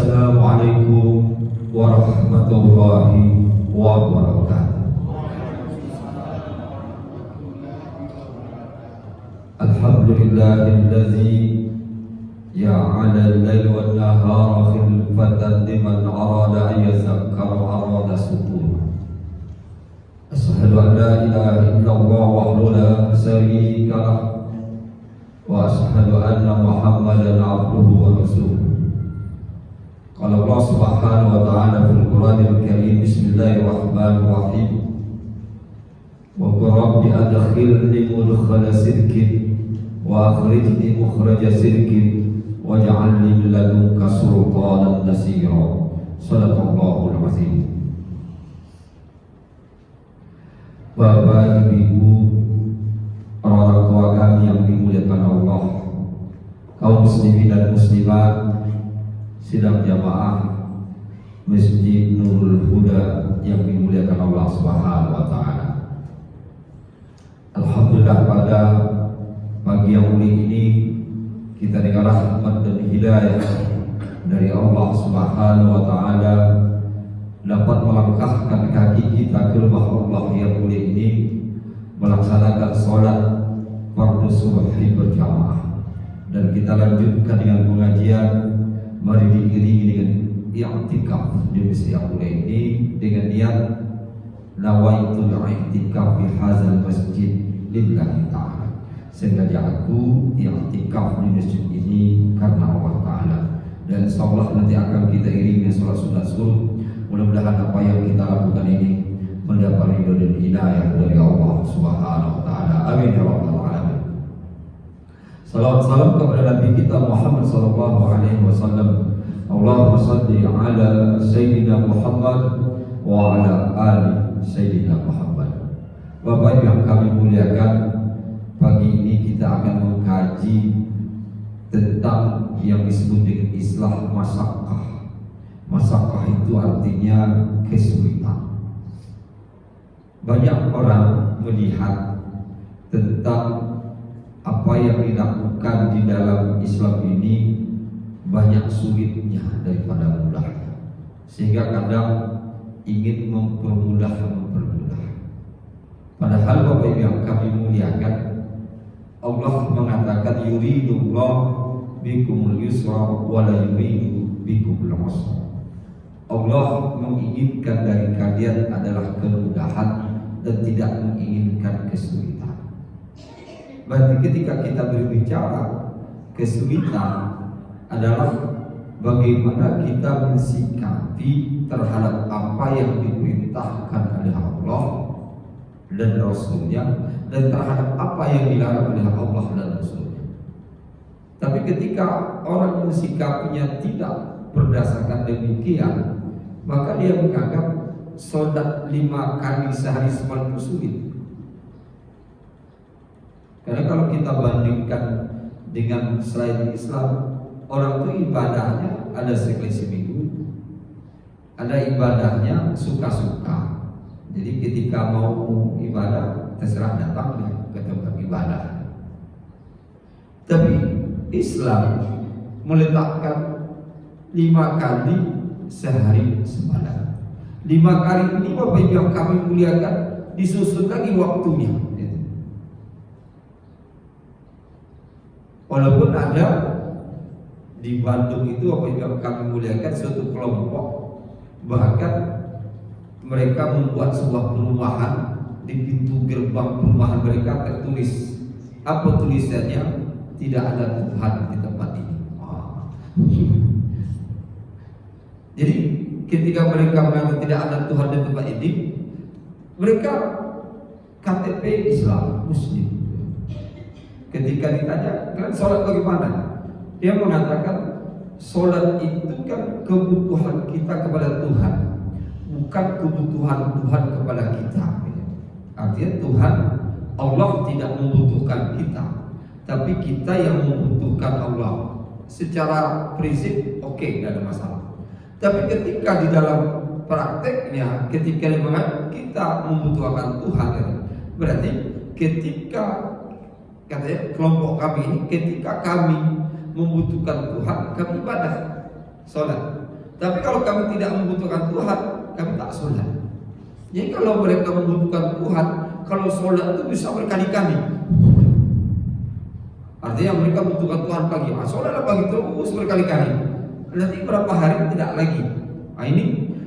Assalamualaikum warahmatullahi wabarakatuh. Alhamdulillahillazi ja'ala al-laila wan-nahara khilfatan liman arada an yazakkara wa arada syukur. Asyhadu an la ilaha illallah wahdahu la syarika lah wa asyhadu anna Muhammadan abduhu wa rasuluh. Qala Allah Subhanahu wa ta'ala fil Qur'anil Karim, bismillahirrahmanirrahim. Wa qur rabbi adkhilni mudkhala sidqin wa akhrijni mukhraja sidqin waj'alni min ladunka sultanan nasira. Shadaqallahul azim. Bapak, Ibu, orang tua kami yang dimuliakan Allah, kaum muslimin dan muslimat sidang jamaah Masjid Nurul Huda yang dimuliakan Allah Subhanahu wa ta'ala. Alhamdulillah, pada pagi yang mulia ini kita dengan rahmat dan hidayah dari Allah Subhanahu wa ta'ala dapat melangkahkan kaki kita ke rumah Allah yang mulia ini, melaksanakan sholat fardu subuhi berjamaah, dan kita lanjutkan dengan pengajian. Mari diiringi dengan i'tikaf di masjid yang mulia ini dengan niat nawaitul i'tikaf fi hadzal masjid lillahi ta'ala. Sengaja aku i'tikaf di masjid ini karena Allah Ta'ala, dan insyaallah nanti akan kita iringi salat sunat subuh. Mudah-mudahan apa yang kita lakukan ini mendapat ridho dan hidayah dari Allah Subhanahu wa ta'ala. Amin ya rabbal alamin. Salawat salam kepada Nabi kita Muhammad sallallahu alaihi wasallam. Allahumma shalli ala sayyidina Muhammad wa ala ali sayyidina Muhammad. Bapak yang kami muliakan, pagi ini kita akan mengkaji tentang yang disebut dengan istilah masakkah. Masakkah itu artinya kesulitan. Banyak orang melihat tentang apa yang dilakukan di dalam Islam ini banyak sulitnya daripada mudahnya, sehingga kadang ingin mempermudah. Padahal Bapak Ibu yang kami muliakan, Allah mengatakan yuridullah bikumul yusra wa la yuridu bikumul usra. Allah menginginkan dari kalian adalah kemudahan dan tidak menginginkan kesulitan. Berarti ketika kita berbicara kesulitan adalah bagaimana kita mensikapi terhadap apa yang diperintahkan oleh Allah dan Rasulnya, dan terhadap apa yang dilarang oleh Allah dan Rasulnya. Tapi ketika orang mensikapinya tidak berdasarkan demikian, maka dia menganggap sholat 5 kali sehari semakin sulit. Karena kalau kita bandingkan dengan selain Islam, orang itu ibadahnya ada sekali seminggu, ada ibadahnya suka-suka. Jadi ketika mau ibadah terserah datang ke tempat ibadah. Tapi Islam meletakkan 5 kali sehari semalam. 5 kali ini Bapak Ibu yang kami muliakan disusun lagi waktunya. Walaupun ada di Bandung itu Bapak Ibu yang kami muliakan suatu kelompok, bahkan mereka membuat sebuah perumahan. Di pintu gerbang perumahan mereka tertulis, apa tulisannya? Tidak ada Tuhan di tempat ini. Jadi ketika mereka mengatakan tidak ada Tuhan di tempat ini, mereka KTP Islam Muslim. Ketika ditanya, kalian sholat bagaimana? Dia mengatakan sholat itu kan kebutuhan kita kepada Tuhan, bukan kebutuhan Tuhan kepada kita. Artinya Tuhan, Allah tidak membutuhkan kita, tapi kita yang membutuhkan Allah. Secara prinsip oke, tidak ada masalah. Tapi ketika di dalam prakteknya, ketika kita membutuhkan Tuhan, berarti ketika katanya kelompok kami ini, ketika kami membutuhkan Tuhan, kami ibadah sholat. Tapi kalau kami tidak membutuhkan Tuhan, kami tak sholat. Jadi kalau mereka membutuhkan Tuhan, kalau sholat itu bisa berkali-kali. Artinya mereka membutuhkan Tuhan pagi, sholatlah pagi terus berkali-kali. Nanti berapa hari tidak lagi. Nah ini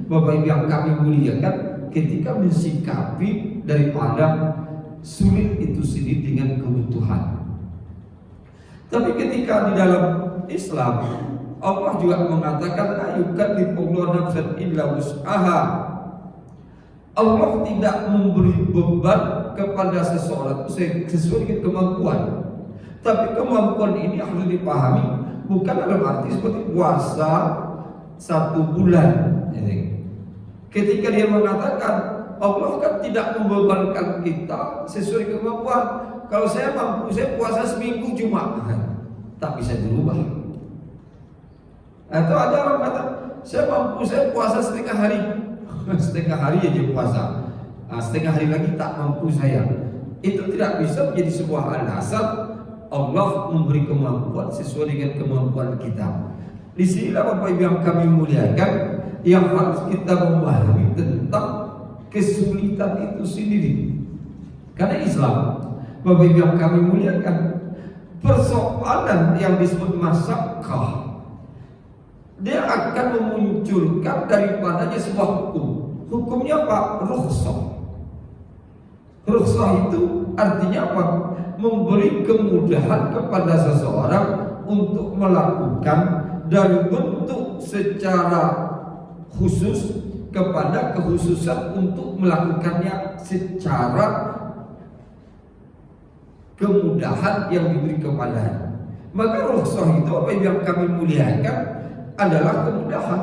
Bapak Ibu yang kami muliakan, ketika mensikapi daripada sulit itu sendiri dengan kebutuhan. Tapi ketika di dalam Islam, Allah juga mengatakan la yukallifullahu nafsan illa wus'aha. Allah tidak memberi beban kepada seseorang sesuai dengan kemampuan. Tapi kemampuan ini harus dipahami bukan dalam arti seperti puasa 1 bulan. Ketika dia mengatakan Allah kan tidak membebankan kita sesuai kemampuan. Kalau saya mampu, saya puasa seminggu cuma tak bisa dirubah. Atau ada orang kata saya mampu, saya puasa setengah hari. Setengah hari aja puasa, setengah hari lagi tak mampu saya. Itu tidak bisa menjadi sebuah alasan. Allah memberi kemampuan sesuai dengan kemampuan kita. Di sinilah Bapak Ibu yang kami muliakan, yang harus kita memahami tentang kesulitan itu sendiri. Karena Islam, Bapak Ibu yang kami muliakan, persoalan yang disebut masakkah, dia akan memunculkan daripadanya sebuah hukum. Hukumnya apa? Rukhsah. Rukhsah itu artinya apa? Memberi kemudahan kepada seseorang untuk melakukan dan bentuk secara khusus kepada kekhususan untuk melakukannya secara kemudahan yang diberi kepadanya. Maka rukhsah itu apa yang kami muliakan adalah kemudahan.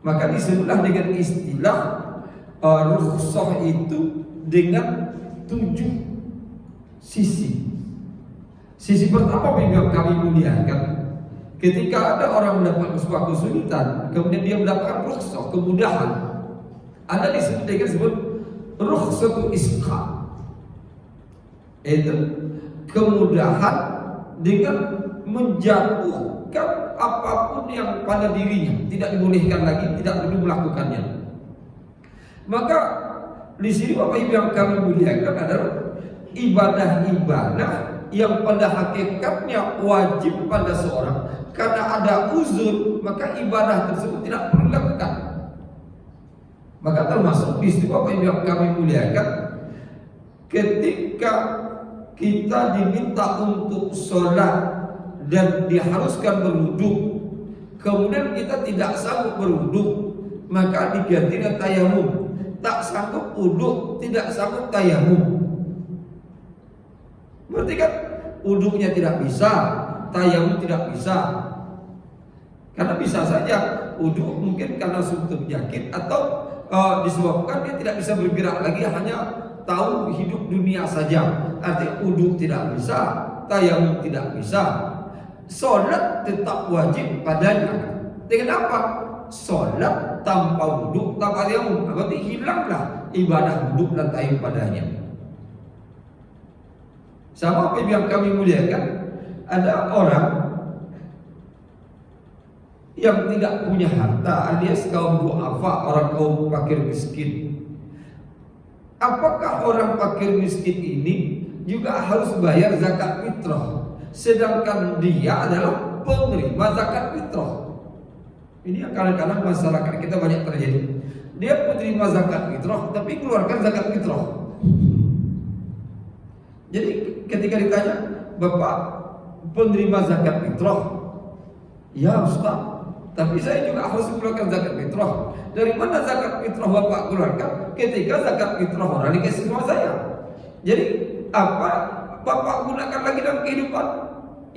Maka disebutlah dengan istilah rukhsah itu dengan 7 sisi. Sisi pertama yang kami muliakan, ketika ada orang mendapatkan sebuah kesulitan, kemudian dia mendapatkan rukhsah, kemudahan, ada disebut dengan rukhsatu isqa. Itu kemudahan dengan menjatuhkan apapun yang pada dirinya tidak dibolehkan lagi, tidak perlu melakukannya. Maka di sini Bapak Ibu yang kami muliakan adalah ibadah-ibadah yang pada hakikatnya wajib pada seorang. Karena ada uzur, maka ibadah tersebut tidak perlu dilakukan. Maka termasuk di sini Bapak Ibu yang kami muliakan, ketika kita diminta untuk sholat dan diharuskan berwudhu, kemudian kita tidak sanggup berwudhu, maka diganti dengan tayamum. Tak sanggup wudhu, tidak sanggup tayamum. Berarti kan wudhunya tidak bisa, tayamum tidak bisa. Karena bisa saja wudhu mungkin karena suatu penyakit atau disebabkan dia tidak bisa bergerak lagi, hanya tahu hidup dunia saja. Artinya wudhu tidak bisa, tayamum tidak bisa. Sholat tetap wajib padanya. Dengan apa? Sholat tanpa wudhu, tanpa tayamum, berarti hilanglah ibadah wudhu dan tayamum padanya. Sama apa yang kami muliakan, ada orang yang tidak punya harta alias kaum duafa, orang kaum fakir miskin. Apakah orang fakir miskin ini juga harus bayar zakat fitrah, sedangkan dia adalah penerima zakat fitrah? Ini yang kadang-kadang masyarakat kita banyak terjadi. Dia penerima zakat fitrah tapi keluarkan zakat fitrah. Jadi ketika ditanya, Bapak penerima zakat fitrah? Ya Ustaz, tapi saya juga harus mengeluarkan zakat fitrah. Dari mana zakat fitrah Bapak keluarkan ketika zakat fitrah orang dikasih sama saya? Jadi apa Bapak gunakan lagi dalam kehidupan?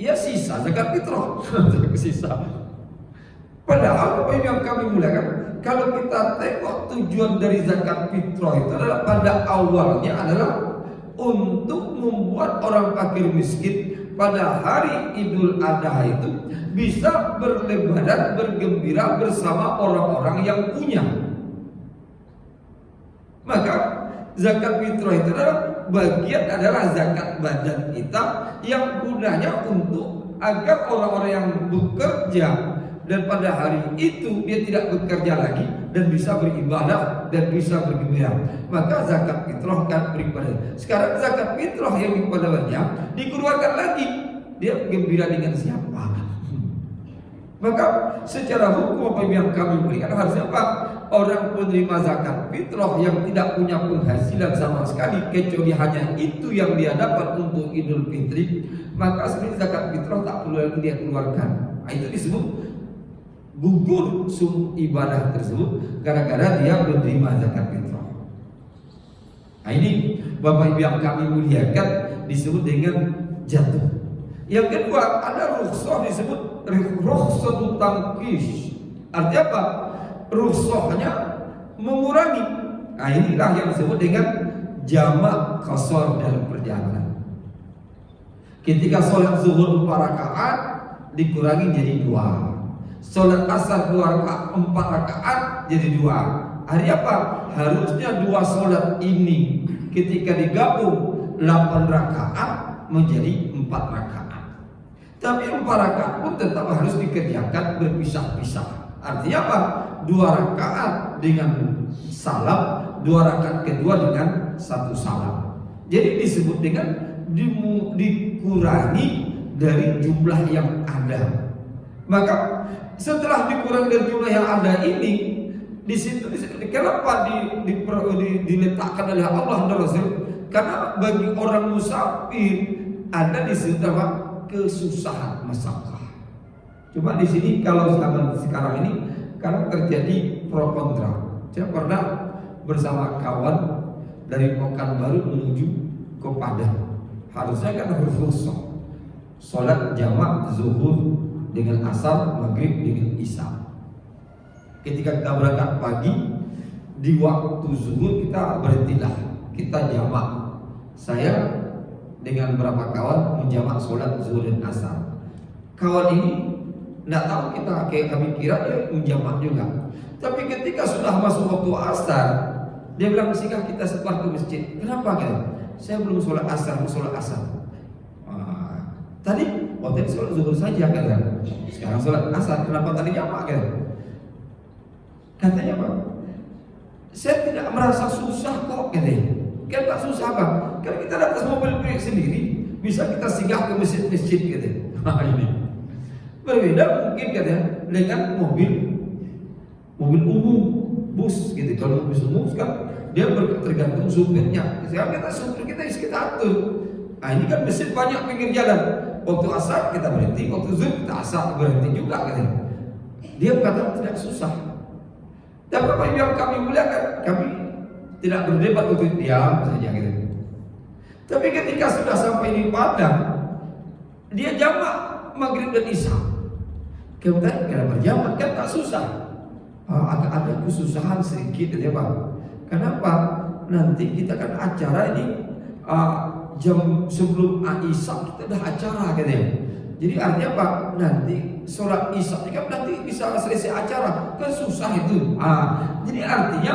Ya sisa zakat fitrah. Sisa. Padahal apa yang kami mulakan, kalau kita tengok tujuan dari zakat fitrah itu adalah pada awalnya adalah untuk membuat orang fakir miskin pada hari Idul Adha itu bisa berlebaran, bergembira bersama orang-orang yang punya. Maka zakat fitrah itu adalah bagian adalah zakat badan kita yang gunanya untuk agar orang-orang yang bekerja dan pada hari itu dia tidak bekerja lagi dan bisa beribadah dan bisa bergembira, maka zakat fitrah kan beribadah. Sekarang zakat fitrah yang dikeluarkannya dikeluarkan lagi, dia gembira dengan siapa? Maka secara hukum apa yang kami berikan harusnya apa? Orang penerima zakat fitrah yang tidak punya penghasilan sama sekali kecuali hanya itu yang dia dapat untuk Idul Fitri, maka sebenarnya zakat fitrah tak perlu lagi dia keluarkan. Nah, itu disebut gugur ibadah tersebut gara-gara dia menerima zakat fitrah. Nah, ini Bapak Ibu yang kami muliakan disebut dengan jatuh. Yang kedua ada rukhsah disebut rukhsatut tanqis. Artinya apa? Rukhsahnya mengurangi. Nah, inilah yang disebut dengan jamak qasar dalam perjalanan. Ketika sholat zuhur 4 rakaat dikurangi jadi 2. Sholat asar 2 rakaat 4 rakaat jadi 2. Hari apa? Harusnya 2 sholat ini ketika digabung 8 rakaat menjadi 4 rakaat. Tapi 4 rakaat pun tetap harus dikerjakan berpisah-pisah. Artinya apa? 2 rakaat dengan salam, 2 rakaat kedua dengan 1 salam. Jadi disebut dengan dikurangi dari jumlah yang ada. Maka setelah dikurangi dari jumlah yang ada ini, di situ kenapa diletakkan oleh Allah dan Rasul? Karena bagi orang musafir ada di situ apa? Kesusahan masalah. Cuma di sini kalau sekarang ini karena terjadi pro kontra. Saya pernah bersama kawan dari Pekanbaru menuju ke Padang. Harusnya kan harus rukhsah sholat jamak zuhur dengan asar, maghrib dengan isya. Ketika kita berangkat pagi di waktu zuhur kita berhentilah, kita jamak. Saya dengan beberapa kawan menjamak sholat zuhur dan asar. Kawan ini tidak tahu kami kira dia menjamak juga. Tapi ketika sudah masuk waktu asar, dia bilang sehingga kita sebar ke masjid. Kenapa gitu? Saya belum sholat asar, mau sholat asar. Tadi waktu itu sholat zuhur saja kan? Sekarang sholat asar, kenapa tadi jamak kan? Katanya apa? Saya tidak merasa susah kok katanya. Kan tak susah apa? Karena kita atas mobil milik sendiri, bisa kita singgah ke masjid-masjid gitu. Ini berbeda mungkin katanya dengan mobil umum, bus gitu. Kalau bus umum kan dia tergantung supirnya. Sekarang kita supir kita atur. Nah, ini kan mesin banyak pinggir jalan. Waktu asar kita berhenti, waktu zuhur kita asar berhenti juga katanya. Dia berkata tidak susah. Dan Bapak yang kami muliakan, kami tidak berdebat untuk diam saja gitu. Tapi ketika sudah sampai di Padang, dia jamak maghrib dan isya. Kemudian kenapa jamak? Kan tak susah. Agak ada kesusahan sedikit ya Pak. Kenapa? Nanti kita kan acara ini jam sebelum isya kita dah acara katanya. Jadi artinya apa? Nanti sholat isya kan nanti bisa selesai acara. Kan susah itu. Jadi artinya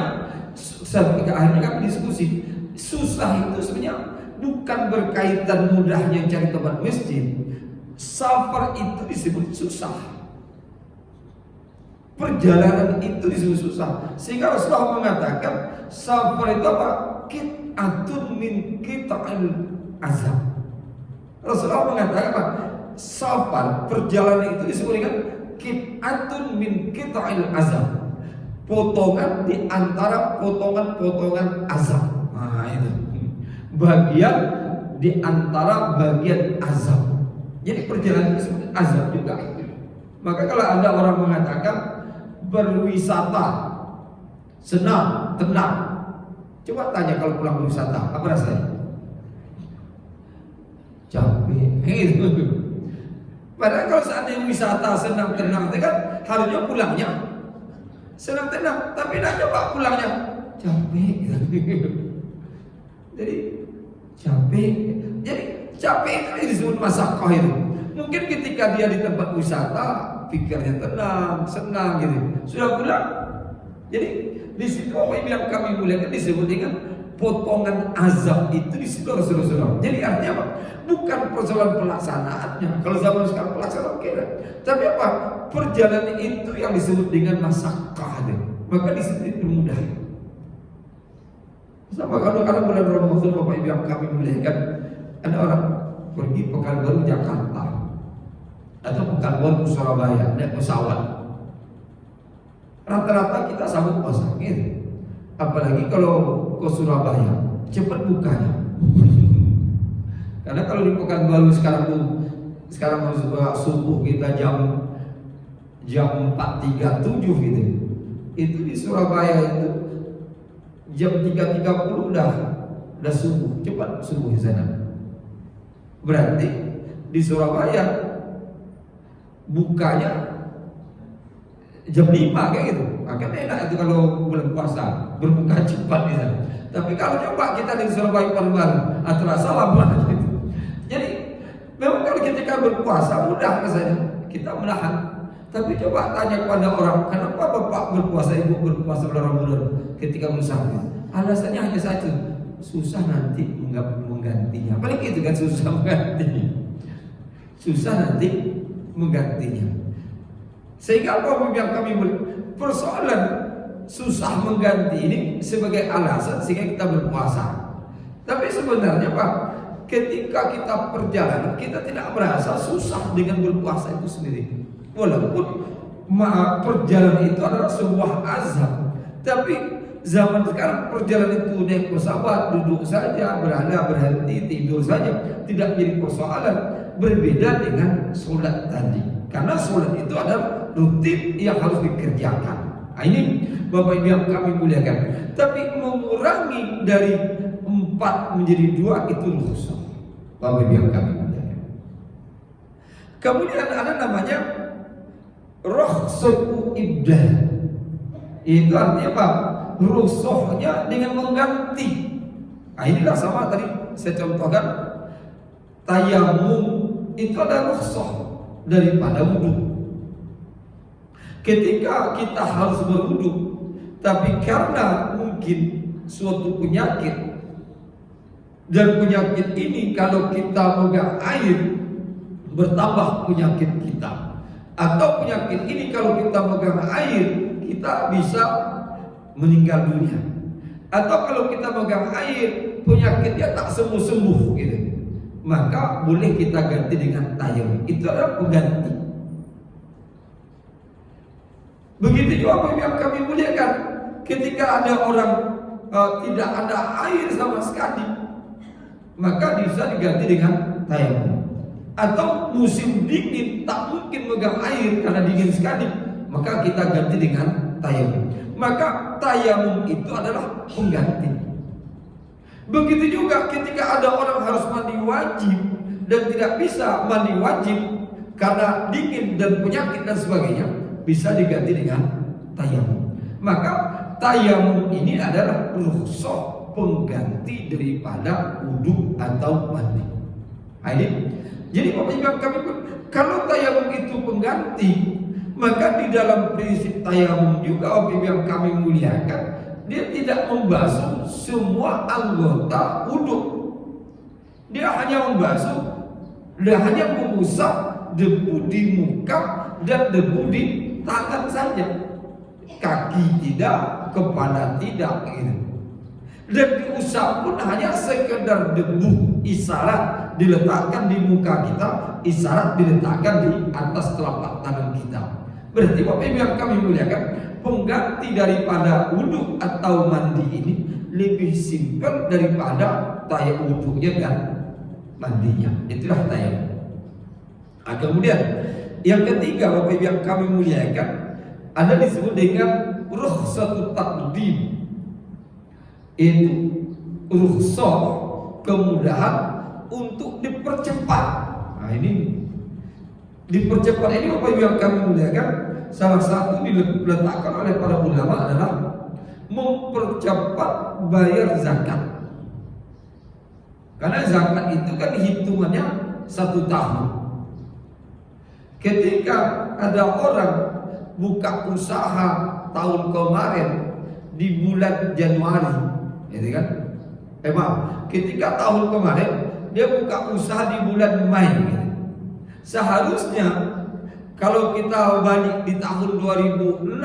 sampai akhirnya kami diskusi, susah itu sebenarnya bukan berkaitan mudahnya cari tempat masjid. Safar itu disebut susah, perjalanan itu disebut susah. Sehingga Rasulullah mengatakan safar itu apa? Qit'atun min qita'il azab. Rasulullah mengatakan apa? Safar, perjalanan itu disebut dengan qit'atun min qita'il azab, potongan di antara potongan-potongan azab. Nah itu bagian di antara bagian azab. Jadi perjalanan itu disebut azab juga. Maka kalau ada orang mengatakan berwisata senang, tenang, coba tanya kalau pulang berwisata apa rasanya? Capek gitu. Padahal kalau seandainya wisata senang, tenang, kan harusnya pulangnya senang, tenang, tapi nak coba pulangnya capek gitu. Jadi capek itu disebut masakoh itu. Mungkin ketika dia di tempat wisata pikirnya tenang, senang gitu. Sudah pulang. Jadi di situ apa yang kami muliakan disebut dengan potongan azab itu di situ, saudara-saudara. Jadi artinya apa? Bukan persoalan pelaksanaannya. Kalau zaman sekarang pelaksanaan kira, tapi apa? Perjalanan itu yang disebut dengan masakkah. Maka disebut dipermudah. Sama kadang-kadang bulan Ramadan, Bapak Ibu yang kami muliakan, ada orang pergi Pekanbaru Jakarta atau Pekanbaru Surabaya naik pesawat. Rata-rata kita sambut pasangin. Apalagi kalau ke Surabaya, cepat bukanya. Karena kalau di Pekanbaru sekarang subuh kita jam 4.37 gitu. Itu di Surabaya itu jam 3.30 udah subuh, cepat subuh di sana. Berarti di Surabaya bukanya jam 5 kayak gitu. Akan enak itu kalau bulan puasa berbuka cepat di sana. Tapi kalau coba kita di Surabaya Pekanbaru, terasa lama gitu. Jadi memang kalau ketika berpuasa mudah rasanya kita menahan. Tapi coba tanya kepada orang, kenapa bapak berpuasa, ibu berpuasa bulan Ramadan ketika musafir? Alasannya hanya satu, susah nanti menggantinya. Paling gitu kan, susah menggantinya. Susah nanti menggantinya. Sehingga apa yang kami persoalan susah mengganti ini sebagai alasan sehingga kita berpuasa. Tapi sebenarnya Pak, ketika kita perjalanan kita tidak merasa susah dengan berpuasa itu sendiri. Walaupun perjalanan itu adalah sebuah azab, tapi zaman sekarang perjalanan itu naik pesawat, duduk saja, berhenti, tidur saja, tidak menjadi persoalan. Berbeda dengan sholat tadi, karena sholat itu adalah rutin yang harus dikerjakan. Nah, ini Bapak Ibu yang kami muliakan. Tapi mengurangi dari 4 menjadi 2 itu rukhsah, Bapak Ibu yang kami muliakan. Kemudian ada namanya rukhsatu ibdah. Itu artinya apa? Rukhsahnya dengan mengganti. Nah, inilah sama tadi saya contohkan, tayamum itu ada rukhsah daripada wudu. Ketika kita harus berwudu, tapi karena mungkin suatu penyakit, dan penyakit ini kalau kita megang air bertambah penyakit kita, atau penyakit ini kalau kita megang air kita bisa meninggal dunia, atau kalau kita megang air penyakitnya tak sembuh-sembuh gitu, maka boleh kita ganti dengan tayamum. Itu adalah pengganti. Begitu juga yang kami muliakan, ketika ada orang tidak ada air sama sekali, maka bisa diganti dengan tayamum. Atau musim dingin tak mungkin megang air karena dingin sekali, maka kita ganti dengan tayamum. Maka tayamum itu adalah pengganti. Begitu juga ketika ada orang harus mandi wajib dan tidak bisa mandi wajib karena dingin dan penyakit dan sebagainya, bisa diganti dengan tayamum. Maka tayamum ini adalah rukhsah pengganti daripada wudu atau mandi. Ini jadi Bapak Ibu kami, kalau tayamum itu pengganti, maka di dalam prinsip tayamum juga Bapak Ibu yang kami muliakan, dia tidak membasuh semua anggota wudu. Dia hanya mengusap debu di muka dan debu di tangan saja, kaki tidak, kepala tidak gitu. Dan diusap pun hanya sekedar debu, isyarat diletakkan di muka kita, isyarat diletakkan di atas telapak tangan kita. Berarti Bapak Ibu yang kami muliakan, pengganti daripada wudu atau mandi ini lebih simpel daripada tayamum wudunya dan mandinya. Itulah tayamum. Nah, kemudian yang ketiga Bapak Ibu yang kami muliakan, ada disebut dengan rukhsatut taqdim. Itu rukhsah kemudahan untuk dipercepat. Nah, ini dipercepat ini Bapak Ibu yang kami muliakan, salah satu diletakkan oleh para ulama adalah mempercepat bayar zakat. Karena zakat itu kan hitungannya 1 tahun. Ketika ada orang buka usaha tahun kemarin di bulan Januari, gitu kan? Maaf, ketika tahun kemarin dia buka usaha di bulan Mei. Seharusnya kalau kita balik di tahun 2006,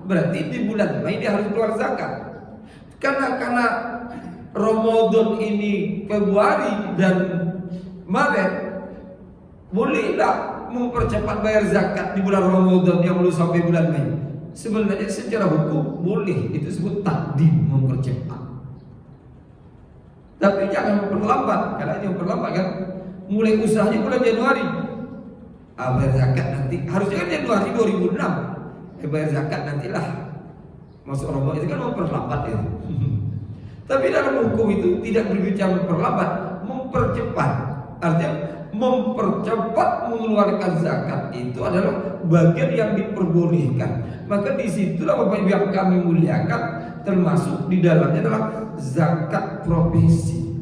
berarti di bulan Mei dia harus keluar zakat. Karena Ramadan ini Februari dan Maret, boleh tak mempercepat bayar zakat di bulan Ramadan yang belum sampai bulan Mei? Sebenarnya secara hukum boleh, itu disebut takdim, mempercepat. Tapi jangan memperlambat, karena ini memperlambat kan mulai usahanya bulan Januari. Bayar zakat nanti, harusnya kan Januari 2006. Bayar zakat nantilah masuk Ramadan, itu kan memperlambat ya. Tapi dalam hukum itu tidak berbicara memperlambat, mempercepat. Artinya mempercepat mengeluarkan zakat itu adalah bagian yang diperbolehkan. Maka disitulah Bapak Ibu yang kami muliakan, termasuk di dalamnya adalah zakat profesi.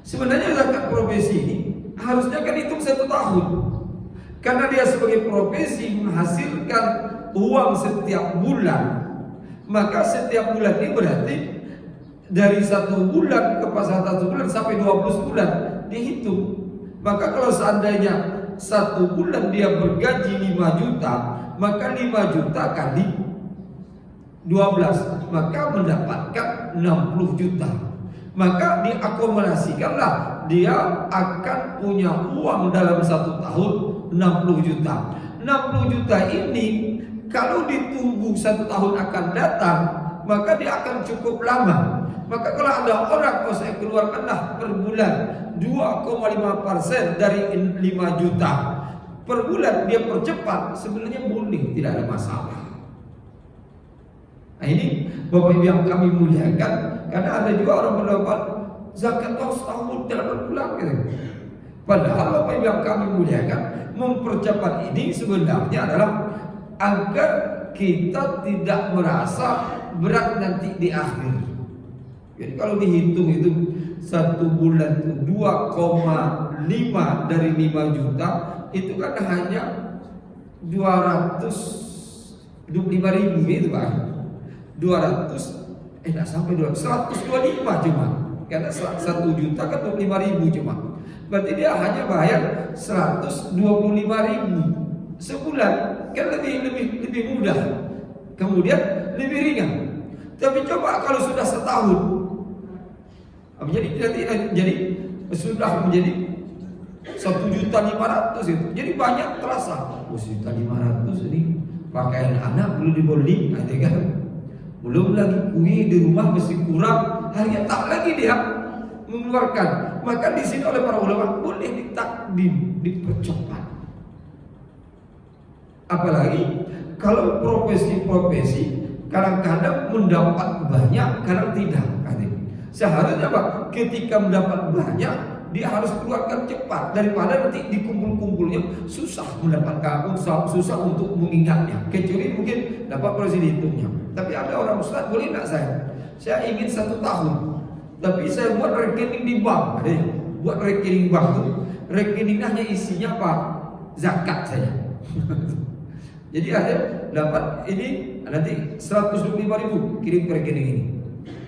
Sebenarnya zakat profesi ini harusnya kan hitung 1 tahun, karena dia sebagai profesi menghasilkan uang setiap bulan. Maka setiap bulan ini berarti dari 1 bulan ke pas 1 bulan sampai 12 bulan dihitung. Maka kalau seandainya 1 bulan dia bergaji 5 juta, maka 5 juta kali 12, maka mendapatkan 60 juta. Maka diakumulasikanlah, dia akan punya uang dalam 1 tahun 60 juta. 60 juta ini kalau ditunggu 1 tahun akan datang, maka dia akan cukup lama. Maka kalau ada orang, saya keluarkanlah per bulan 2,5% dari 5 juta per bulan, dia percepat, sebenarnya boleh, tidak ada masalah. Nah ini Bapak Ibu yang kami muliakan, karena ada juga orang mendapat zakat setahun 8 bulan gitu. Padahal Bapak Ibu yang kami muliakan, mempercepat ini sebenarnya adalah agar kita tidak merasa berat nanti di akhir. Jadi kalau dihitung itu 1 bulan itu 2,5 dari 5 juta, itu kan hanya 225.000 gitu Pak. 200 tidak sampai 125 cuma, karena 1 juta kan 25.000 cuma. Berarti dia hanya bayar 125.000 sebulan, kan lebih mudah, kemudian lebih ringan. Tapi coba kalau sudah setahun, jadi sudah menjadi 1.500.000 itu, jadi banyak terasa. 1.500.000 ini pakaian anak belum dibeli, kan? Belum lagi kue di rumah masih kurang, hanya tak lagi dia mengeluarkan. Maka di sini oleh para ulama boleh ditakdim, dipercepat. Apalagi kalau profesi-profesi kadang-kadang mendapat banyak, kadang tidak. Seharusnya Pak, ketika mendapat banyak, dia harus keluarkan cepat daripada nanti dikumpul-kumpulnya susah mendapatkan, susah untuk mengingatnya. Kecuali mungkin dapat proses dihitungnya. Tapi ada orang, Ustaz, boleh nak saya ingin 1 tahun, tapi saya buat rekening di bank. Buat rekening bank itu, rekeningnya hanya isinya apa? Zakat saja. Jadi ada dapat ini nanti 125.000 kirim ke rekening ini.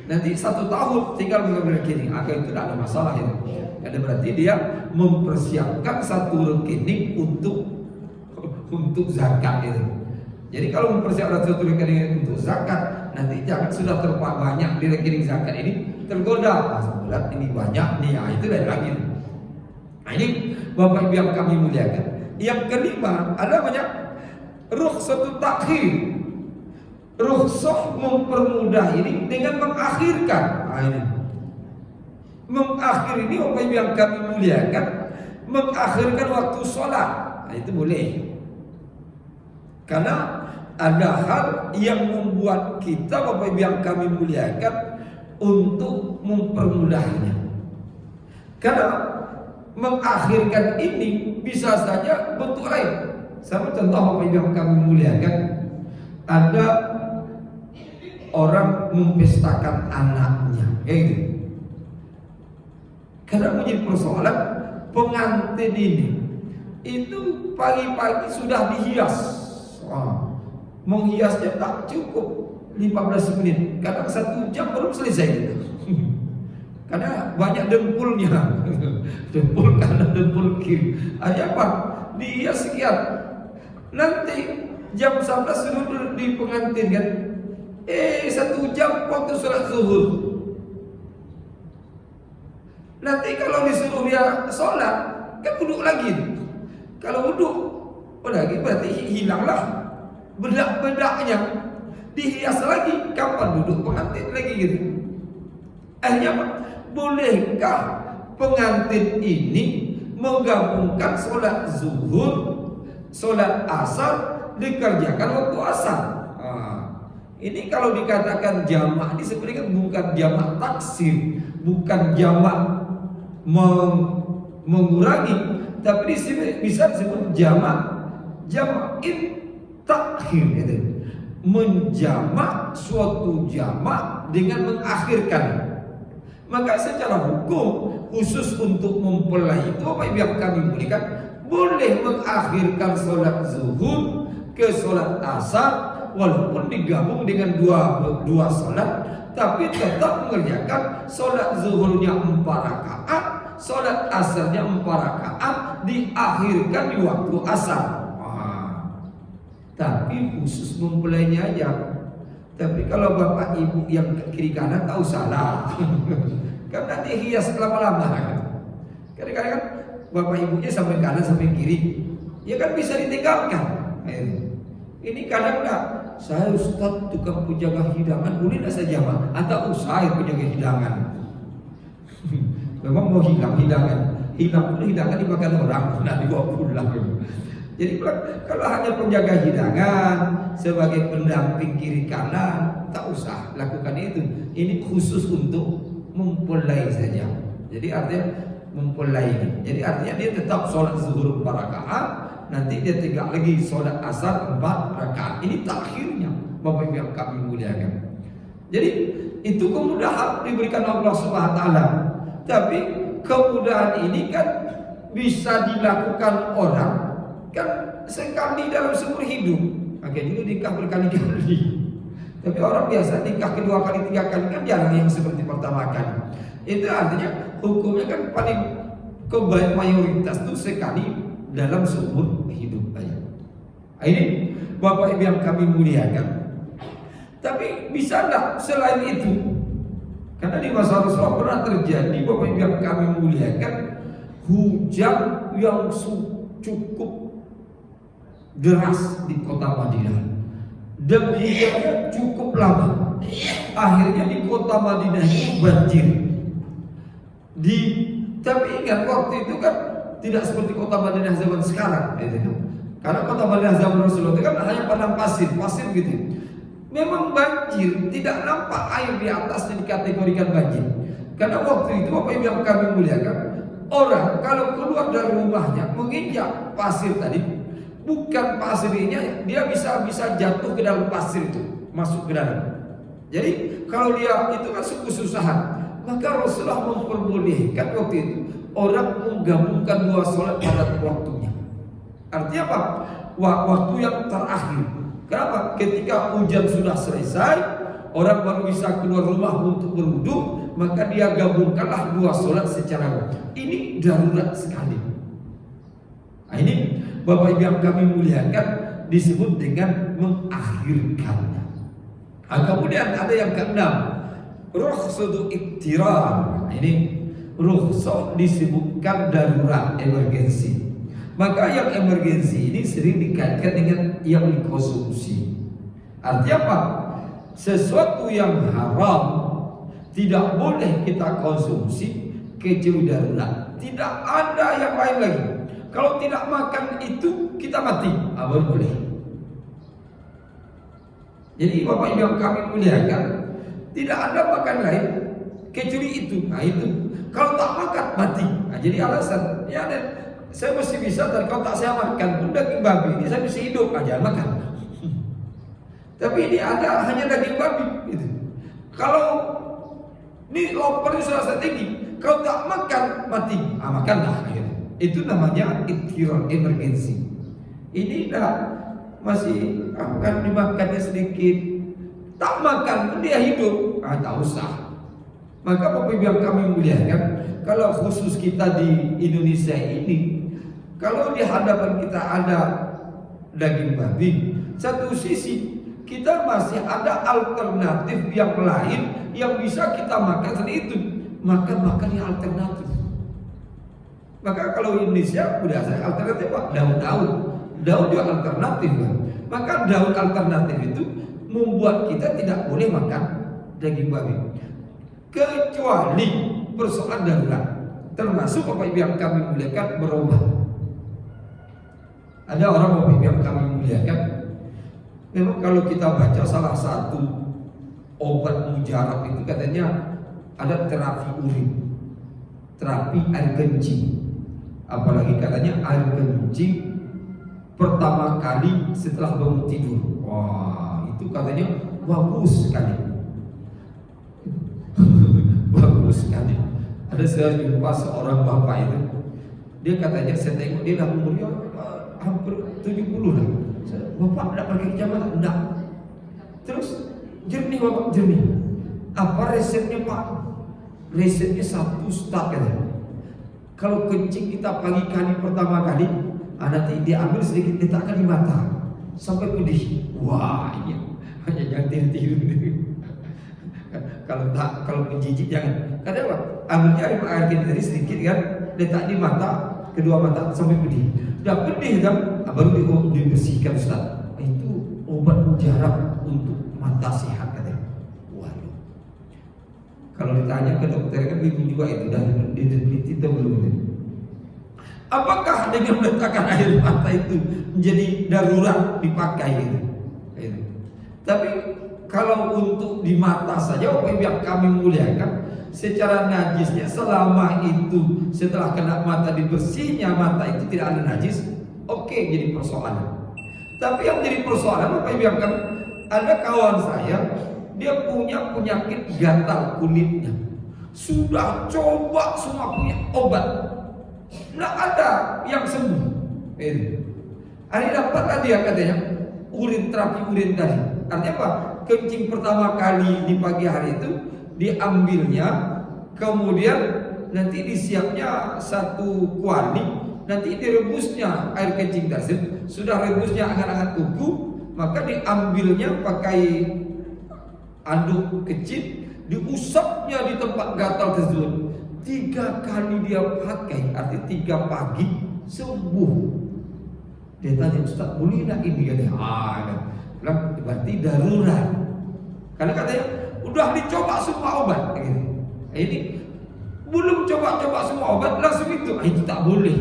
Nanti 1 tahun tinggal mengambil rekening, agar itu tidak ada masalah itu. Ada berarti dia mempersiapkan 1 rekening untuk zakat itu. Jadi kalau mempersiapkan 1 rekening untuk zakat, nanti jangan sudah terpakai banyak di rekening zakat ini tergoda. Sebulan ini banyak nih, itu lain lagi. Nah ini Bapak Ibu yang kami muliakan. Yang kelima ada banyak rukhsatut takhir. Rukhsah mempermudah ini dengan mengakhirkan. Nah ini mengakhir ini Bapak Ibu yang kami muliakan, mengakhirkan waktu sholat. Nah itu boleh. Karena ada hal yang membuat kita Bapak Ibu yang kami muliakan untuk mempermudahnya. Karena mengakhirkan ini bisa saja bentuk lain. Sama contoh Bapak Ibu yang kami muliakan, ada orang mempestakan anaknya, kayak gitu. Karena menjadi persoalan pengantin ini itu pagi-pagi sudah dihias. Menghiasnya tak cukup, 15 menit, kadang 1 jam belum selesai. Karena banyak dempulnya, dempul kanan, dempul kiri. Ada apa? Dia sekian. Nanti jam 11 sudah di pengantin kan. 1 jam waktu sholat zuhur. Nanti kalau disuruh dia sholat, kan duduk lagi. Kalau duduk, lagi berarti hilanglah bedak-bedaknya. Dihias lagi, kapan duduk pengantin lagi gitu. Akhirnya apa? Bolehkah pengantin ini menggabungkan sholat zuhur, sholat asar dikerjakan waktu asar? Ini kalau dikatakan jamak ini sebenarnya bukan jamak taksir, bukan jamak mengurangi, tapi di sini bisa disebut jama'in takhir gitu. Menjamak suatu jamak dengan mengakhirkan. Maka secara hukum khusus untuk mempelai itu apa yang kami berikan, boleh mengakhirkan sholat zuhur ke sholat asar walaupun digabung dengan dua sholat, tapi tetap mengerjakan sholat zuhurnya 4 rakaat, sholat asarnya 4 rakaat, diakhirkan di waktu asar. Tapi khusus mempelainya aja. Tapi kalau bapak ibu yang kiri kanan tahu salah. Kan nanti hias lama-lama. Kadang-kadang kan bapak ibunya sampai kanan sampai kiri, ya kan bisa ditinggalkan. Ini kadang enggak. Saya Ustaz tukang penjaga hidangan, boleh enggak saya jamaah? Atau saya penjaga hidangan. Memang mau hilang hidangan. Hidangan dimakan orang, nah dibawa pulang. Jadi kalau hanya penjaga hidangan sebagai pendamping kiri kanan, tak usah lakukan itu. Ini khusus untuk mempelai saja. Jadi artinya mempelai. Jadi artinya dia tetap sholat zuhur 4 rakaat, nanti dia tinggal lagi sholat asar 4 rakaat. Ini takhirnya, Bapak Ibu yang kami muliakan. Jadi itu kemudahan diberikan Allah Subhanahu wa taala. Tapi kemudahan ini kan bisa dilakukan orang kan sekali dalam seumur hidup. Makanya dulu nikah berkali-kali. Tapi orang biasa nikah kedua kali, 3 kali kan jarang yang seperti pertama kali. Itu artinya hukumnya kan paling kebanyakan mayoritas itu sekali dalam seumur hidup aja. Ini Bapak Ibu yang kami muliakan. Tapi bisa enggak selain itu? Karena di masa Rasulullah pernah terjadi Bapak Ibu yang kami muliakan, hujan yang cukup deras di kota Madinah dan hujannya cukup lama. Akhirnya di kota Madinah itu banjir. Tapi ingat waktu itu kan tidak seperti kota Madinah zaman sekarang, gitu. Karena kota Madinah zaman Rasulullah itu kan hanya padang pasir gitu. Memang banjir, tidak nampak air di atasnya dikategorikan banjir. Karena waktu itu Bapak Ibu yang kami muliakan, orang kalau keluar dari rumahnya menginjak pasir tadi, bukan pasirnya, dia bisa jatuh ke dalam pasir itu, masuk ke dalam. Jadi kalau dia itu kan kesusahan, maka Rasulullah memperbolehkan waktu itu orang menggabungkan 2 sholat pada waktunya. Artinya apa? Waktu yang terakhir. Kenapa? Ketika hujan sudah selesai, orang baru bisa keluar rumah untuk berwudu, maka dia gabungkanlah 2 sholat secara waktu. Ini darurat sekali. Nah, ini Bapak Ibu yang kami muliakan disebut dengan mengakhirkannya. Nah, kemudian ada yang keenam, rukhsatu iktirar. Nah, ini rukhsah disebutkan darurat, emergensi. Maka yang emergensi ini sering dikaitkan dengan yang dikonsumsi. Artinya apa? Sesuatu yang haram tidak boleh kita konsumsi kecuali darurat. Tidak ada yang lain lagi. Kalau tidak makan itu kita mati, baru boleh. Jadi Bapak Ibu yang kami muliakan, tidak ada makan lain kecuali itu. Nah itu, kalau tak makan mati. Nah, jadi alasan, ya saya mesti bisa, dan kalau tak saya makan pun daging babi ini saya bisa hidup aja makan. Tapi ini ada hanya daging babi. Gitu. Kalau ini laparnya sudah tinggi, kalau tak makan mati, makanlah. Gitu. Itu namanya iktirar, emergensi. Ini dah masih akan dimakannya sedikit, tak makan pun dia hidup, tak usah. Maka Bapak Ibu yang kami muliakan, kalau khusus kita di Indonesia ini, kalau di hadapan kita ada daging babi, satu sisi kita masih ada alternatif yang lain yang bisa kita makan selain itu, maka makan yang alternatif. Maka kalau Indonesia udah saya alternatif Pak, daun juga alternatif kan. Maka daun alternatif itu membuat kita tidak boleh makan daging babi, kecuali persoalan darurat, termasuk Bapak Ibu yang kami muliakan berobat. Ada orang Bapak Ibu yang kami muliakan, memang kalau kita baca salah satu obat mujarab itu katanya ada terapi urin, terapi air kencing. Apalagi katanya air kencing pertama kali setelah bangun tidur. Wah, itu katanya bagus sekali. Bagus sekali. Ada saya jumpa seorang bapak itu, dia katanya, saya tengok dia dah umurnya hampir 70 lah. Bapak tidak pakai kacamata? Tidak. Terus jernih bapak, jernih. Apa resepnya Pak? Resepnya satu start katanya. Kalau kencing kita pagi kali pertama kali, nanti dia ambil sedikit letakkan di mata sampai pedih. Wah, iya. Hanya jangan tiru-tiru. Kalau menjijik jangan. Kadang apa? Ambilnya air tadi sedikit kan, letak di mata, kedua mata sampai pedih. Sudah pedih kan, baru dibersihkan Ustaz. Itu obat mujarab untuk mata sehat katanya. Waduh. Kalau ditanya ke dokter kan bingung juga itu, dan diteliti atau belum. Apakah dengan meletakkan air mata itu menjadi darurat dipakai gitu? Tapi kalau untuk di mata saja, Bapak Ibu yang kami muliakan, secara najisnya selama itu setelah kena mata dibersihnya mata itu tidak ada najis, oke, jadi persoalan. Tapi yang jadi persoalan Bapak Ibu yang kami, ada kawan saya, dia punya penyakit gatal kulitnya, sudah coba semua punya obat, nggak ada yang sembuh. Hari dapatlah dia katanya urin, terapi urin tadi. Artinya apa? Kencing pertama kali di pagi hari itu diambilnya, kemudian nanti disiapnya satu kuali, nanti direbusnya air kencing tersebut. Sudah rebusnya angan-angan kuku, maka diambilnya pakai anduk kecil, diusapnya di tempat gatal tersebut. 3 kali dia pakai, artinya 3 pagi sembuh. Dia tanya, Ustaz, boleh nak ini? Katanya, berarti darurat. Karena katanya udah dicoba semua obat. Ini belum coba-coba semua obat langsung itu tak boleh.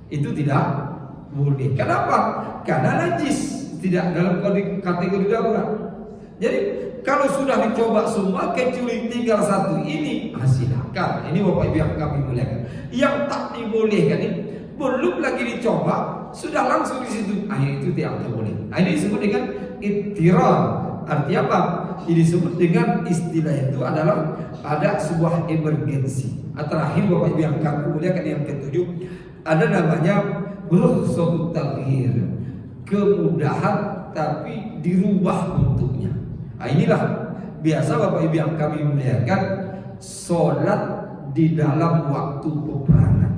Itu tidak boleh. Kenapa? Karena najis, tidak dalam kategori darurat. Jadi kalau sudah dicoba semua kecuali tinggal satu ini, silakan. Ini Bapak Ibu yang kami muliakan. Yang tak dibolehkan ini belum lagi dicoba, sudah langsung di situ. Itu tidak boleh. Ini disebut dengan ittirar. Artinya apa? Ini disebut dengan istilah itu adalah ada sebuah emergensi. Terakhir Bapak Ibu yang kami muliakan, yang ketujuh, ada namanya rukhsatut taghyir, kemudahan tapi dirubah bentuknya. Inilah biasa Bapak Ibu yang kami muliakan, sholat di dalam waktu peperangan.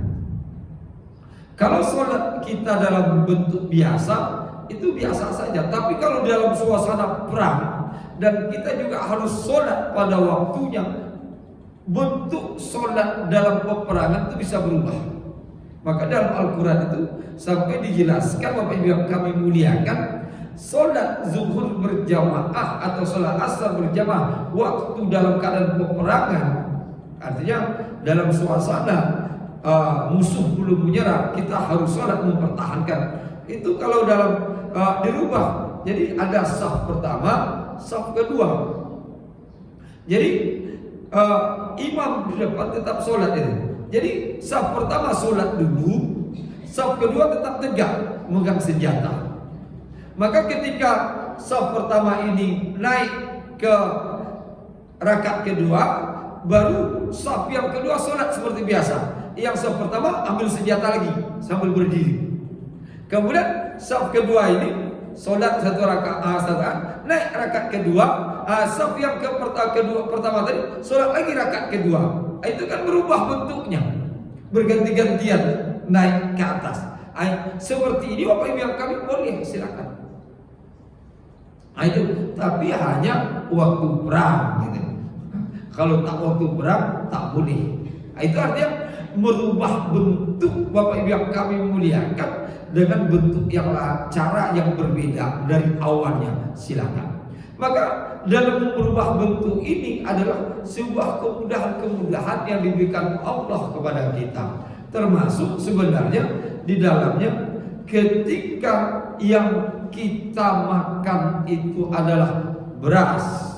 Kalau sholat kita dalam bentuk biasa, itu biasa saja. Tapi kalau dalam suasana perang, dan kita juga harus sholat pada waktunya, bentuk sholat dalam peperangan itu bisa berubah. Maka dalam Al-Quran itu sampai dijelaskan, Bapak Ibu yang kami muliakan, sholat zuhur berjamaah atau sholat asar berjamaah waktu dalam keadaan peperangan, artinya dalam suasana musuh belum menyerang, kita harus sholat mempertahankan. Itu kalau dalam dirubah, jadi ada saf pertama, saf kedua. Jadi imam di depan tetap sholat itu. Jadi saf pertama sholat dulu, saf kedua tetap tegak memegang senjata. Maka ketika saf pertama ini naik ke rakaat kedua, baru saf yang kedua sholat seperti biasa. Yang saf pertama ambil senjata lagi sambil berdiri. Kemudian saf kedua ini Solat satu rakaat, naik rakaat kedua, saf yang pertama tadi, solat lagi rakaat kedua. Itu kan berubah bentuknya, berganti-gantian naik ke atas. Seperti ini Bapak Ibu yang kami boleh, silakan. Itu tapi hanya waktu perang gitu. Kalau tak waktu perang tak boleh. Itu artinya merubah bentuk Bapak Ibu yang kami muliakan dengan bentuk yang cara yang berbeda dari awalnya, silakan. Maka dalam merubah bentuk ini adalah sebuah kemudahan-kemudahan yang diberikan Allah kepada kita. Termasuk sebenarnya di dalamnya ketika yang kita makan itu adalah beras,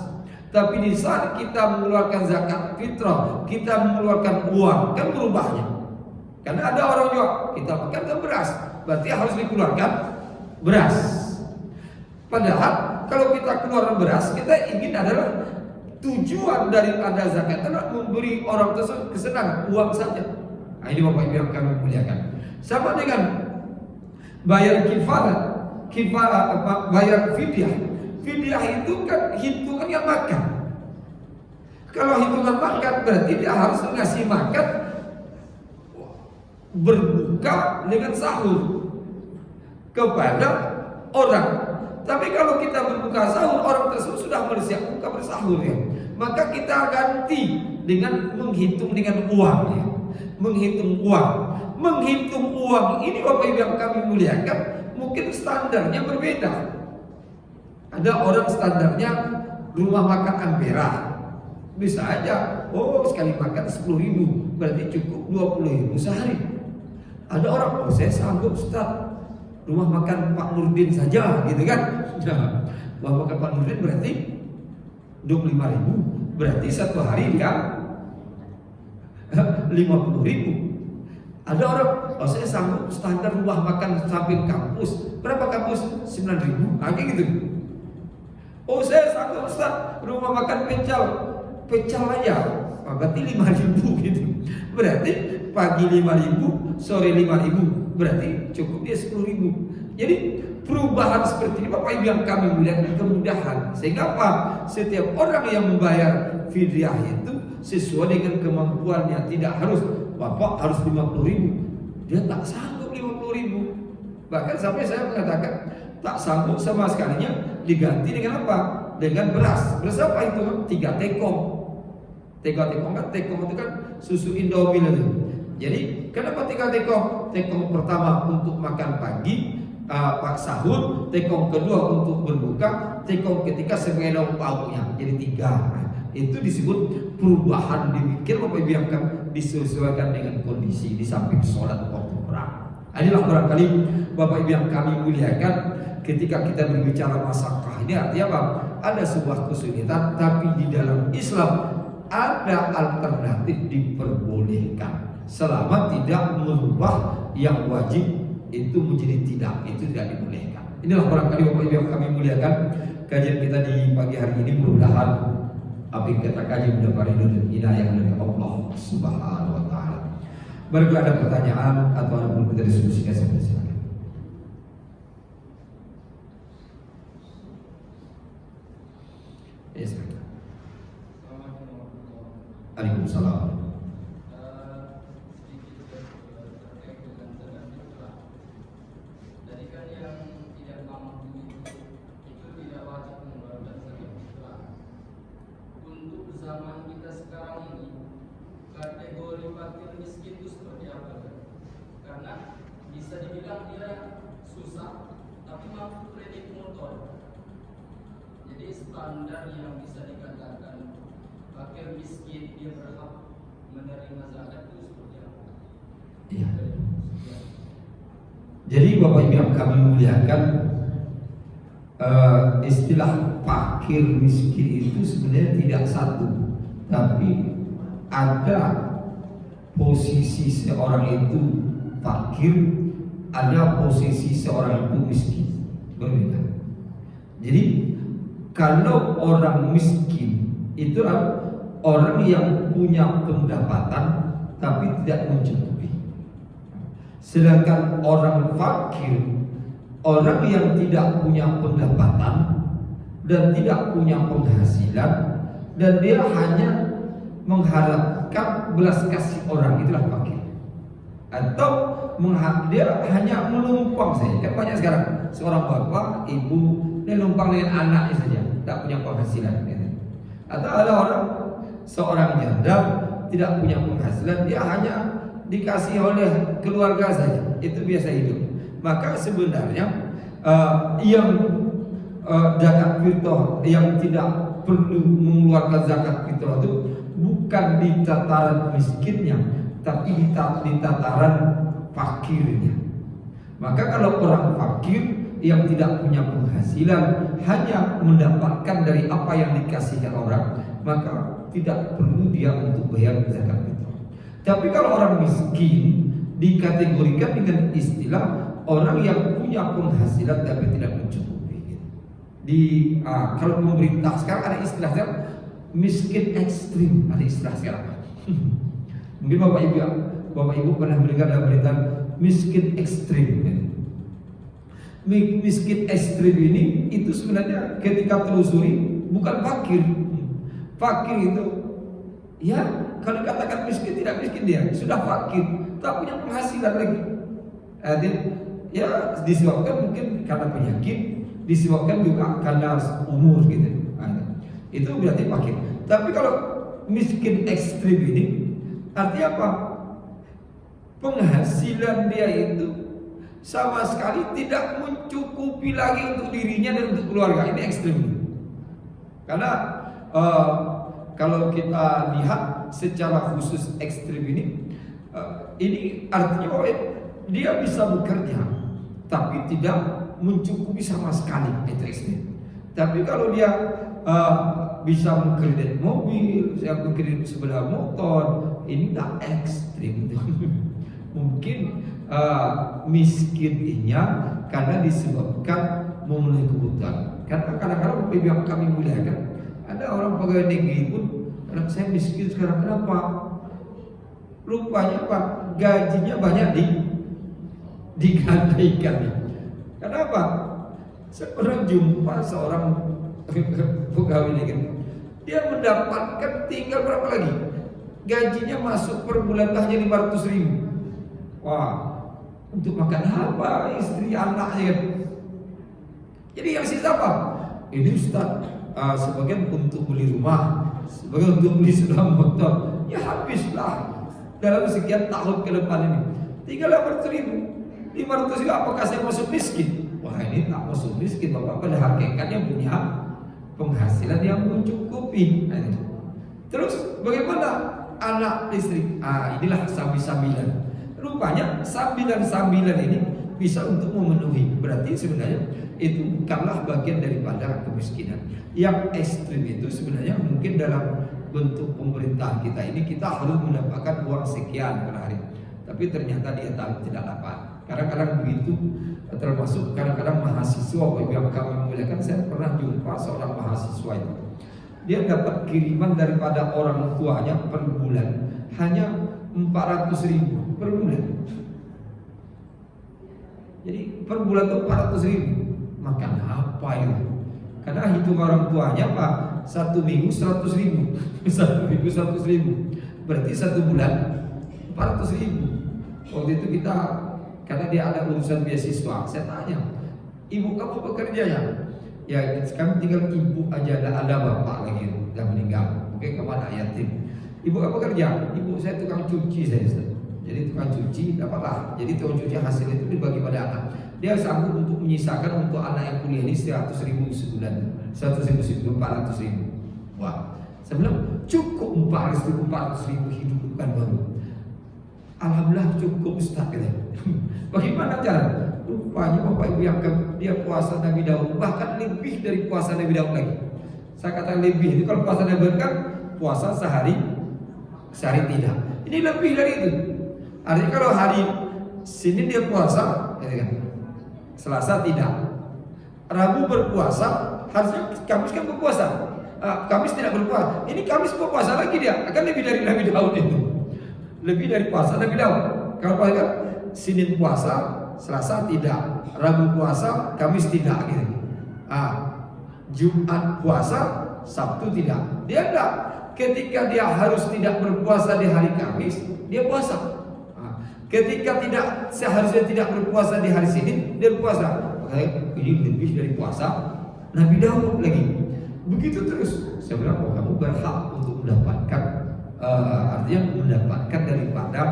tapi di saat kita mengeluarkan zakat fitrah, kita mengeluarkan uang, kan berubahnya. Karena ada orang juga kita makan ke beras, berarti harus dikeluarkan beras. Padahal kalau kita keluar beras, kita ingin adalah tujuan daripada zakat adalah memberi orang tersebut kesenangan, uang saja. Ini Bapak Ibu yang kami muliakan. Sama dengan bayar bayar fidyah. Fidyah itu kan hitungannya makan. Kalau hitungan makan berarti dia harus ngasih makan berbuka dengan sahur kepada orang. Tapi kalau kita berbuka sahur, orang tersebut sudah bersiap buka bersahur ya. Maka kita ganti dengan menghitung dengan uang ya. Menghitung uang. Menghitung uang ini Bapak Ibu yang kami muliakan, mungkin standarnya berbeda. Ada orang standarnya rumah makan Ampera, bisa aja, sekali makan 10.000, berarti cukup 20.000 sehari. Ada orang, saya sanggup Ustaz, rumah makan Pak Nurdin saja, gitu kan? Rumah makan Pak Nurdin berarti 25.000, berarti satu hari dia 50.000. Ada orang, saya sanggup standar rumah makan samping kampus. Berapa kampus? 9.000, kayak gitu. Saya sanggup Ustaz, rumah makan pecal aja, berarti 5.000 gitu. Berarti pagi 5.000, sore 5.000, berarti cukup dia 10.000. Jadi perubahan seperti ini Bapak Ibu yang kami muliakan, kemudahan. Sehingga apa? Setiap orang yang membayar fidyah itu sesuai dengan kemampuannya. Tidak harus Bapak harus 50.000, dia tak sanggup 50.000. Bahkan sampai saya mengatakan tak sanggup sama sekalinya, diganti dengan apa? Dengan beras. Beras apa itu? 3 tekong. 3 tekong kan, tekong itu kan susu Indomil itu. Jadi kenapa 3 tekong? Tekong pertama untuk makan pagi, pak sahur, tekong kedua untuk berbuka, tekong ketiga sebagai lauk pauknya. Jadi 3. Itu disebut perubahan dipikir Bapak Ibu yang disesuaikan dengan kondisi di samping sholat waktu perang. Inilah barangkali Bapak Ibu yang kami muliakan, ketika kita berbicara masakah ini artinya apa? Ada sebuah kesulitan, tapi di dalam Islam ada alternatif diperbolehkan selama tidak merubah yang wajib itu menjadi itu tidak dibolehkan. Inilah barangkali Bapak Ibu yang kami muliakan, kajian kita di pagi hari ini mudah-mudahan apa yang kita kaji mendapat ridho dan hidayah dari Allah Subhanahu wa taala. Barangkali ada pertanyaan atau ada perlu kita diskusikan, silakan. Ya, silakan. Waalaikumsalam. Zaman kita sekarang ini, kategori fakir miskin itu seperti apa? Karena bisa dibilang dia susah, tapi mampu kredit motor. Jadi standar yang bisa dikatakan fakir miskin dia berhak menerima zakat itu seperti apa? Iya. Jadi Bapak Ibu yang kami muliakan, istilah fakir miskin itu sebenarnya tidak satu, tapi ada posisi seorang itu fakir, ada posisi seorang itu miskin, berbeda. Jadi kalau orang miskin itu orang yang punya pendapatan tapi tidak mencukupi. Sedangkan orang fakir orang yang tidak punya pendapatan dan tidak punya penghasilan dan dia hanya mengharapkan belas kasih orang, itulah fakir. Atau dia hanya menumpang saja. Kan banyak sekarang seorang bapak, ibu, dia numpang dengan anaknya saja, tak punya penghasilan. Atau ada orang seorang janda tidak punya penghasilan, dia hanya dikasih oleh keluarga saja, itu biasa hidup. Maka sebenarnya yang zakat fitrah yang tidak perlu mengeluarkan zakat fitrah itu bukan di tataran miskinnya, tapi di tataran fakirnya. Maka kalau orang fakir yang tidak punya penghasilan hanya mendapatkan dari apa yang dikasihkan orang, maka tidak perlu dia untuk bayar zakat fitrah. Tapi kalau orang miskin dikategorikan dengan istilah orang yang punya penghasilan tapi tidak mencukupi. Kalau pemerintah sekarang ada istilah sekarang miskin ekstrim, ada istilah sekarang. Mungkin bapak ibu pernah mendengar dalam berita miskin ekstrim. Miskin ekstrim ini itu sebenarnya ketika telusuri bukan fakir. Fakir itu ya kalau dikatakan miskin, tidak miskin, dia sudah fakir, tak punya penghasilan lagi. Ya disebabkan mungkin karena penyakit, disebabkan juga karena umur gitu. Itu berarti fakir. Tapi kalau miskin ekstrim ini artinya apa? Penghasilan dia itu sama sekali tidak mencukupi lagi untuk dirinya dan untuk keluarga. Ini ekstrim. Karena kalau kita lihat secara khusus ekstrim ini artinya bahwa dia bisa bekerja tapi tidak mencukupi sama sekali, itu ekstrim. Tapi kalau dia bisa mengkredit mobil, bisa mengkredit sepeda motor, ini tak ekstrim. Mungkin miskinnya karena disebabkan memenuhi kebutuhan. Karena kadang-kadang yang kami muliakan, ada orang pegawai negeri pun, karena saya miskin sekarang, kenapa? Rupanya Pak, gajinya banyak digandaikan. Kenapa? Saya pernah jumpa seorang pegawai negeri, dia mendapatkan tinggal berapa lagi? Gajinya masuk per bulan hanya 500.000. Wah, untuk makan apa istri anaknya? Jadi yang sisa apa? Ini Ustaz, sebagian untuk beli rumah, sebagian untuk beli sepeda motor. Ya habislah dalam sekian tahun ke depan ini. Tinggal 500.000. Apakah saya masuk miskin? Wah, ini tak masuk miskin, Bapak. Pada hakikatnya punya penghasilan yang mencukupi. Terus bagaimana anak istri? Inilah sambil-sambilan. Rupanya sambilan-sambilan ini bisa untuk memenuhi. Berarti sebenarnya itu bukanlah bagian daripada kemiskinan. Yang ekstrim itu sebenarnya mungkin dalam bentuk pemerintahan kita ini, kita harus mendapatkan uang sekian per hari, tapi ternyata dia tidak dapat. Kadang-kadang begitu, termasuk kadang-kadang mahasiswa yang kami muliakan. Saya pernah jumpa seorang mahasiswa itu, dia dapat kiriman daripada orang tuanya per bulan hanya 400.000 per bulan. Jadi per bulan itu 400.000. Makan apa itu? Karena hitung orang tuanya Pak, 1 minggu 100.000, 1 minggu 100.000, berarti 1 bulan 400.000. Waktu itu kita, karena dia ada urusan beasiswa, saya tanya, ibu kamu bekerja ya? Ya kami tinggal ibu aja, ada bapak lagi yang meninggal, mungkin kamu anak yatim. Ibu kamu kerja? Ibu saya tukang cuci saya. Jadi tukang cuci dapatlah. Jadi tukang cuci hasil itu dibagi pada anak. Dia sanggup untuk menyisakan untuk anak yang kuliah ini 100.000 sebulan, 100.000 sebulan, 400.000. Wah, saya bilang cukup 400.000 hidup bukan baru. Alhamdulillah cukup Ustaz. Bagaimana cara? Rupanya Bapak Ibu yang dia puasa Nabi Daud, bahkan lebih dari puasa Nabi Daud lagi. Saya kata lebih itu kalau puasa Nabi Daud kan puasa sehari tidak. Ini lebih dari itu. Artinya kalau hari Senin dia puasa, ya kan? Selasa tidak. Rabu berpuasa, harusnya Kamis kan berpuasa. Kamis tidak berpuasa. Ini Kamis berpuasa lagi dia. Akan lebih dari Nabi Daud itu. Lebih dari puasa Nabi Daud. Kalau kan Senin puasa, Selasa tidak, Rabu puasa, Kamis tidak gitu. Jumat puasa, Sabtu tidak. Dia enggak. Ketika dia harus tidak berpuasa di hari Kamis, dia puasa. Ketika seharusnya tidak berpuasa di hari Senin, dia berpuasa. Makanya ini lebih dari puasa Nabi Daud lagi. Begitu terus. Saya bilang, kamu berhak untuk mendapatkan, artinya mendapatkan daripada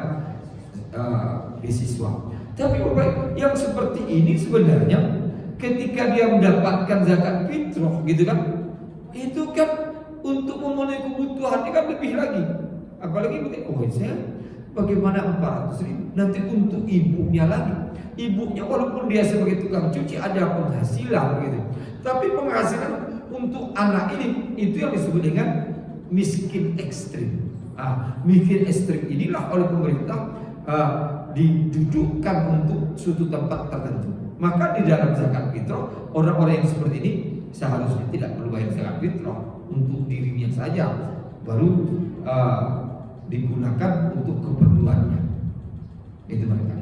beasiswa. Tapi Bapak, yang seperti ini sebenarnya ketika dia mendapatkan zakat fitrah gitu kan, itu kan untuk memenuhi kebutuhannya kan lebih lagi. Apalagi saya bagaimana 400.000 nanti untuk ibunya lagi. Ibunya walaupun dia sebagai tukang cuci ada penghasilan gitu, tapi penghasilan untuk anak ini itu yang disebut dengan miskin ekstrim. Miskin ekstrim inilah oleh pemerintah didudukkan untuk suatu tempat tertentu. Maka di dalam zakat fitrah, orang-orang yang seperti ini seharusnya tidak perlu bayar zakat fitrah untuk dirinya saja, baru digunakan untuk keperluannya. Itu mereka.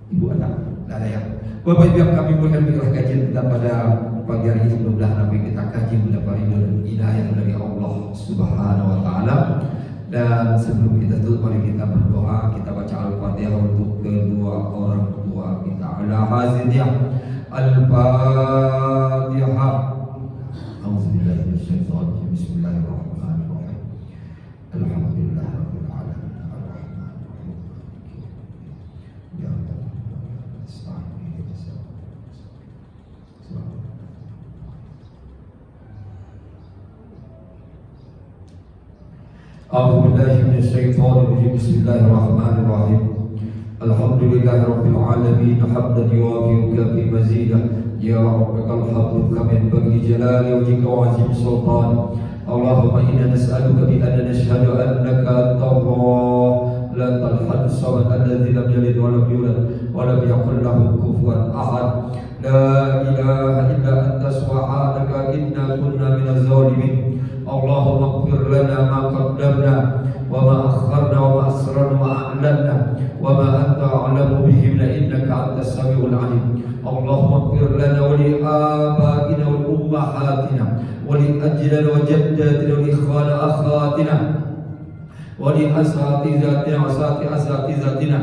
Ibu anak, ada yang Bapak Ibu yang kami muliakan, kajian kita pada pagi hari ini mudah-mudahan Nabi kita kaji mendapat ridho dan hidayah dari Allah Subhanahu wa taala. Dan sebelum kita tutup, mari kita berdoa. Kita baca Al-Fatihah untuk kedua orang tua kita. Ala hazidiyah Al-Fatihah. A'udzubillahi minasyaitonir rajim. Bismillahirrahmanirrahim. Alhamdulillahirabbil alamin. Arrahmanirrahim. Ya Allah. A'udzubillahi minasyaitonir rajim. Bismillahirrahmanirrahim. Alhamdulillahirabbil alamin hamdan yuwafiqu fi mazidah. Ya rabbal hamd kama yanbaghi jalali wajhika wa 'azimi sultan. Allahumma inna nas'aluka bi anna nashhadu annaka antallah la talhad as-samad alladhi lam yalid wa lam yulad wa lam yakul lahu kufuwan ahad. La ilaha illa anta subhanaka inna kunna minaz zalimin. Allahumma ighfir lana ma qaddamna wa ma akharna wa ma asrarna wa a'lanna wa ma anta a'lamu bihi innaka antas samiul alim. Allahumma ighfir lana wa li abaina wa ummahatina wa li ajlina wa jaddatina wa li ikhwana akhatina wa li asatizatina wa asatizatina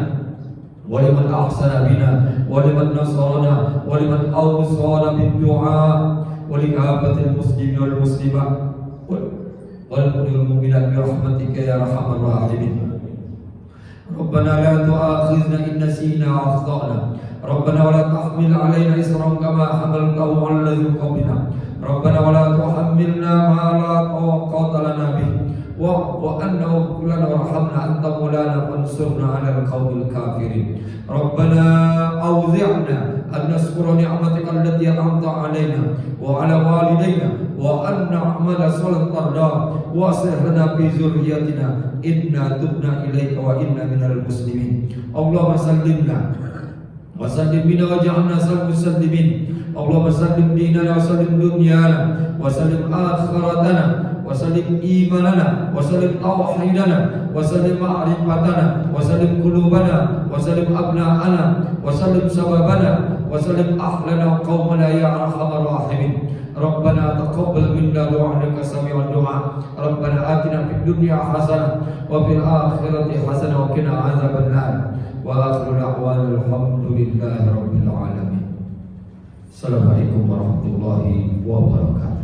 wa liman ahsana bina wa liman nasarana wa liman awsana bid du'a wa li abatil muslimin wal muslimat والمؤمنات برحمتك يا ارحم الراحمين. ربنا لا تؤاخذنا ان نسينا واخطانا. ربنا ولا تحمل علينا إصرا كما حملته على الذين من قبلنا. ربنا ولا تحملنا ما لا طاقة لنا به واعف عنا واغفر لنا وارحمنا أنت مولانا فانصرنا على القوم الكافرين. ربنا أوزعنا أن نشكر نعمتك التي أنعمت علينا وعلى والدينا وأن نعمل صالحا ترضاه واصلح لنا في ذريتنا إنا تبنا إليك وإنا من المسلمين. اللهم سلمنا وسلم بنا واجعلنا مسلمين. اللهم سلم ديننا وسلم دنيانا وسلم آخرتنا وسلم إيماننا وسلم توحيدنا وسلم معرفتنا وسلم قلوبنا وسلم أبناءنا وسلم شبابنا وسلم أهلنا وقومنا يا أرحم الراحمين. ربنا تقبل منا دعاءك سميع الدعاء. ربنا آتنا في الدنيا حسنة وفي الآخرة حسنة وقنا عذاب النار. وآخر دعوانا الحمد لله رب العالمين. Assalamualaikum warahmatullahi wabarakatuh.